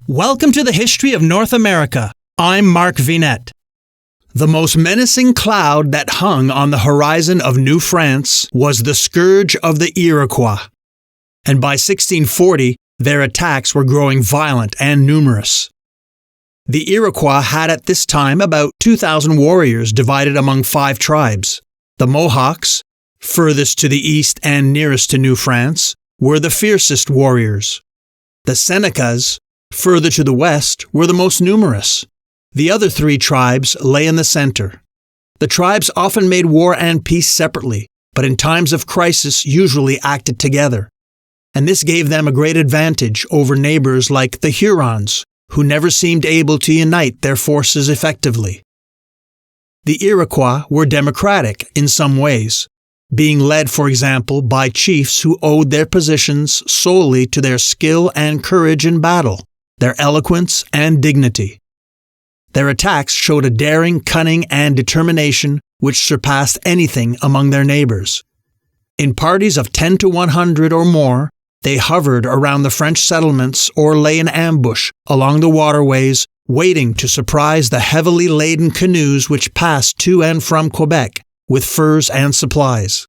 Welcome to the History of North America. I'm Mark Vinette. The most menacing cloud that hung on the horizon of New France was the scourge of the Iroquois. And by 1640, their attacks were growing violent and numerous. The Iroquois had at this time about 2,000 warriors divided among 5 tribes. The Mohawks, furthest to the east and nearest to New France, were the fiercest warriors. The Senecas, further to the west, were the most numerous. The other 3 tribes lay in the center. The tribes often made war and peace separately, but in times of crisis usually acted together. And this gave them a great advantage over neighbors like the Hurons, who never seemed able to unite their forces effectively. The Iroquois were democratic in some ways, being led, for example, by chiefs who owed their positions solely to their skill and courage in battle, their eloquence and dignity. Their attacks showed a daring, cunning, and determination which surpassed anything among their neighbors. In parties of 10 to 100 or more, they hovered around the French settlements or lay in ambush along the waterways, waiting to surprise the heavily laden canoes which passed to and from Quebec with furs and supplies.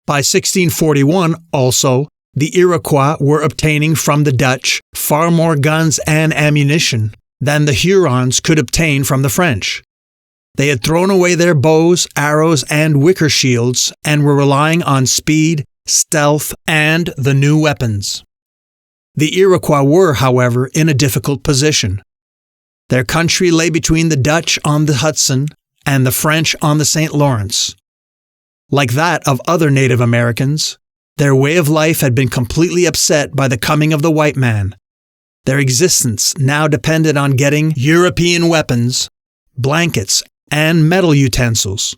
By 1641, also, the Iroquois were obtaining from the Dutch far more guns and ammunition than the Hurons could obtain from the French. They had thrown away their bows, arrows, and wicker shields and were relying on speed, stealth, and the new weapons. The Iroquois were, however, in a difficult position. Their country lay between the Dutch on the Hudson and the French on the St. Lawrence. Like that of other Native Americans, their way of life had been completely upset by the coming of the white man. Their existence now depended on getting European weapons, blankets, and metal utensils.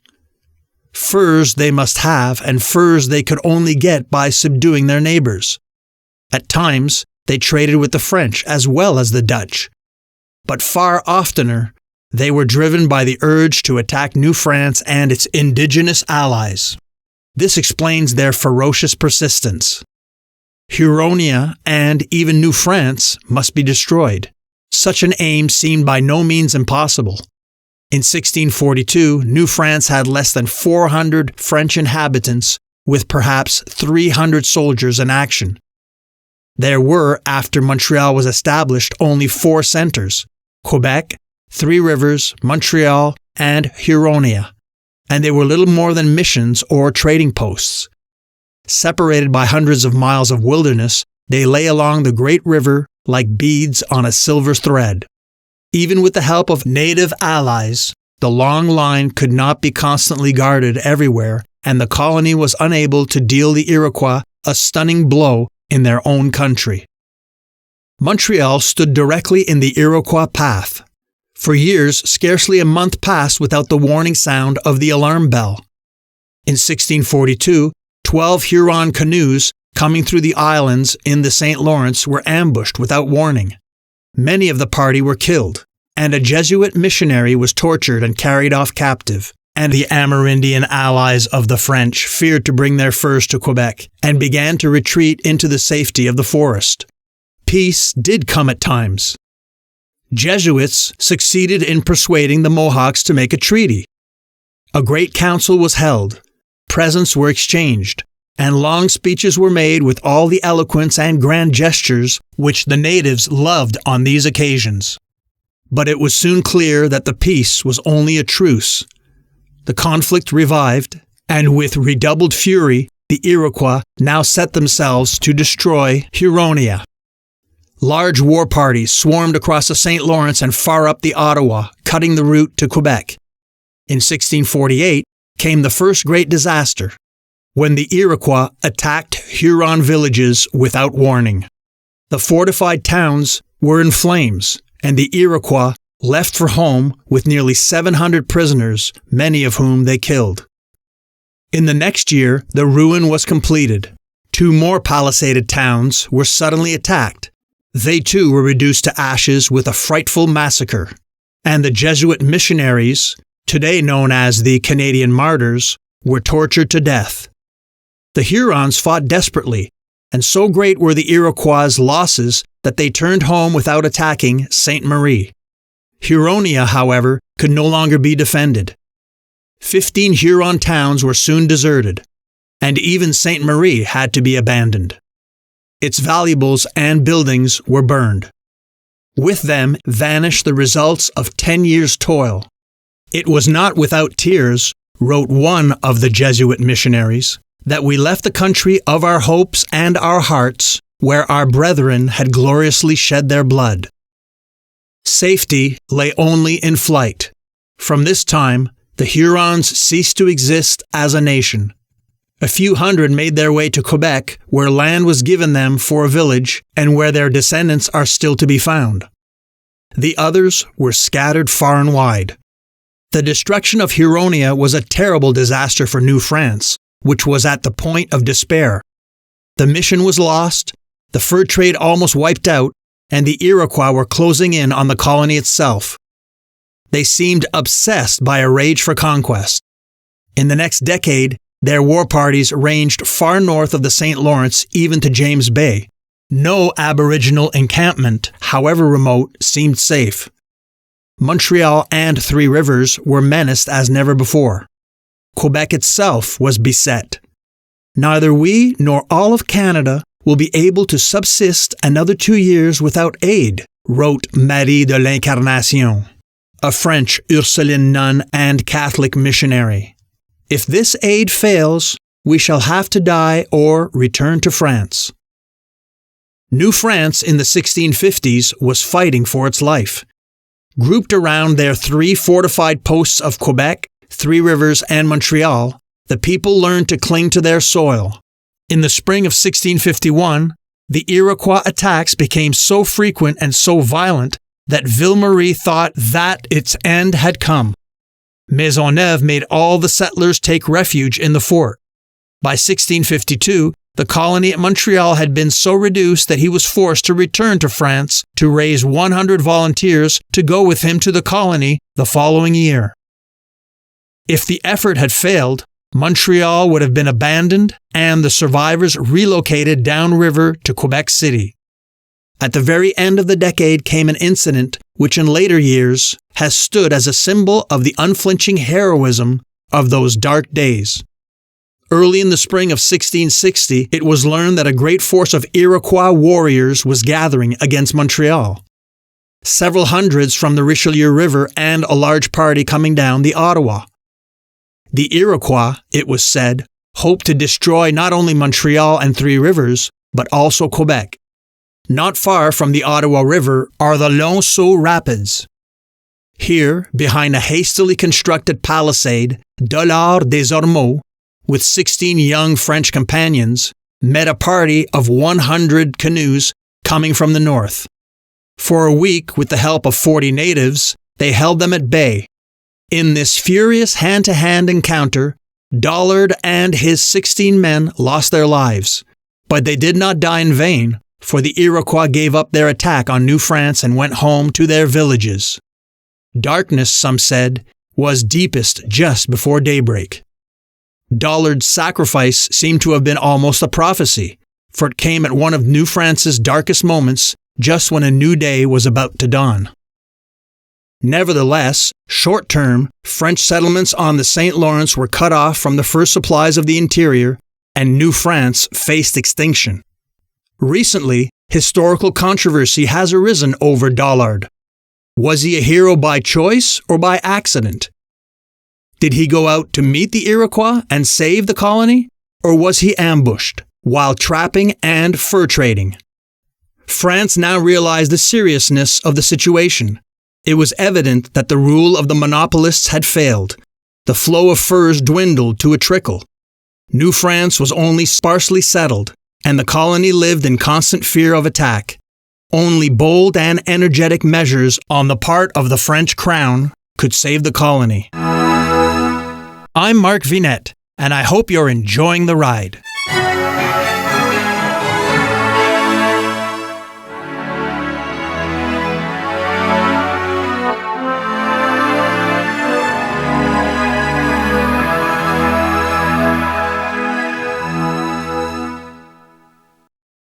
Furs they must have, and furs they could only get by subduing their neighbors. At times, they traded with the French as well as the Dutch. But far oftener, they were driven by the urge to attack New France and its indigenous allies. This explains their ferocious persistence. Huronia and even New France must be destroyed. Such an aim seemed by no means impossible. In 1642, New France had less than 400 French inhabitants, with perhaps 300 soldiers in action. There were, after Montreal was established, only 4 centers: Quebec, 3 Rivers, Montreal, and Huronia, and they were little more than missions or trading posts. Separated by hundreds of miles of wilderness, they lay along the great river like beads on a silver thread. Even with the help of native allies, the long line could not be constantly guarded everywhere, and the colony was unable to deal the Iroquois a stunning blow in their own country. Montreal stood directly in the Iroquois path. For years, scarcely a month passed without the warning sound of the alarm bell. In 1642, 12 Huron canoes coming through the islands in the St. Lawrence were ambushed without warning. Many of the party were killed, and a Jesuit missionary was tortured and carried off captive, and the Amerindian allies of the French feared to bring their furs to Quebec and began to retreat into the safety of the forest. Peace did come at times. Jesuits succeeded in persuading the Mohawks to make a treaty. A great council was held, presents were exchanged, and long speeches were made with all the eloquence and grand gestures which the natives loved on these occasions. But it was soon clear that the peace was only a truce. The conflict revived, and with redoubled fury, the Iroquois now set themselves to destroy Huronia. Large war parties swarmed across the St. Lawrence and far up the Ottawa, cutting the route to Quebec. In 1648 came the first great disaster, when the Iroquois attacked Huron villages without warning. The fortified towns were in flames, and the Iroquois left for home with nearly 700 prisoners, many of whom they killed. In the next year, the ruin was completed. 2 more palisaded towns were suddenly attacked. They too were reduced to ashes with a frightful massacre, and the Jesuit missionaries, today known as the Canadian Martyrs, were tortured to death. The Hurons fought desperately, and so great were the Iroquois' losses that they turned home without attacking Ste. Marie. Huronia, however, could no longer be defended. 15 Huron towns were soon deserted, and even Ste. Marie had to be abandoned. Its valuables and buildings were burned. With them vanished the results of 10 years' toil. "It was not without tears," wrote one of the Jesuit missionaries, "that we left the country of our hopes and our hearts, where our brethren had gloriously shed their blood." Safety lay only in flight. From this time, the Hurons ceased to exist as a nation. A few hundred made their way to Quebec, where land was given them for a village and where their descendants are still to be found. The others were scattered far and wide. The destruction of Huronia was a terrible disaster for New France, which was at the point of despair. The mission was lost, the fur trade almost wiped out, and the Iroquois were closing in on the colony itself. They seemed obsessed by a rage for conquest. In the next decade, their war parties ranged far north of the St. Lawrence, even to James Bay. No Aboriginal encampment, however remote, seemed safe. Montreal and Three Rivers were menaced as never before. Quebec itself was beset. "Neither we nor all of Canada will be able to subsist another 2 years without aid," wrote Marie de l'Incarnation, a French Ursuline nun and Catholic missionary. "If this aid fails, we shall have to die or return to France." New France in the 1650s was fighting for its life. Grouped around their 3 fortified posts of Quebec, Three Rivers, and Montreal, the people learned to cling to their soil. In the spring of 1651, the Iroquois attacks became so frequent and so violent that Ville-Marie thought that its end had come. Maisonneuve made all the settlers take refuge in the fort. By 1652, the colony at Montreal had been so reduced that he was forced to return to France to raise 100 volunteers to go with him to the colony the following year. If the effort had failed, Montreal would have been abandoned and the survivors relocated downriver to Quebec City. At the very end of the decade came an incident which in later years has stood as a symbol of the unflinching heroism of those dark days. Early in the spring of 1660, it was learned that a great force of Iroquois warriors was gathering against Montreal. Several hundreds from the Richelieu River and a large party coming down the Ottawa. The Iroquois, it was said, hoped to destroy not only Montreal and Three Rivers, but also Quebec. Not far from the Ottawa River are the Long Sault Rapids. Here, behind a hastily constructed palisade, Dollard des Ormeaux, with 16 young French companions, met a party of 100 canoes coming from the north. For a week, with the help of 40 natives, they held them at bay. In this furious hand-to-hand encounter, Dollard and his 16 men lost their lives. But they did not die in vain, for the Iroquois gave up their attack on New France and went home to their villages. Darkness, some said, was deepest just before daybreak. Dollard's sacrifice seemed to have been almost a prophecy, for it came at one of New France's darkest moments, just when a new day was about to dawn. Nevertheless, short-term, French settlements on the St. Lawrence were cut off from the first supplies of the interior, and New France faced extinction. Recently, historical controversy has arisen over Dollard. Was he a hero by choice or by accident? Did he go out to meet the Iroquois and save the colony, or was he ambushed while trapping and fur trading? France now realized the seriousness of the situation. It was evident that the rule of the monopolists had failed. The flow of furs dwindled to a trickle. New France was only sparsely settled, and the colony lived in constant fear of attack. Only bold and energetic measures on the part of the French crown could save the colony. I'm Mark Vinette, and I hope you're enjoying the ride.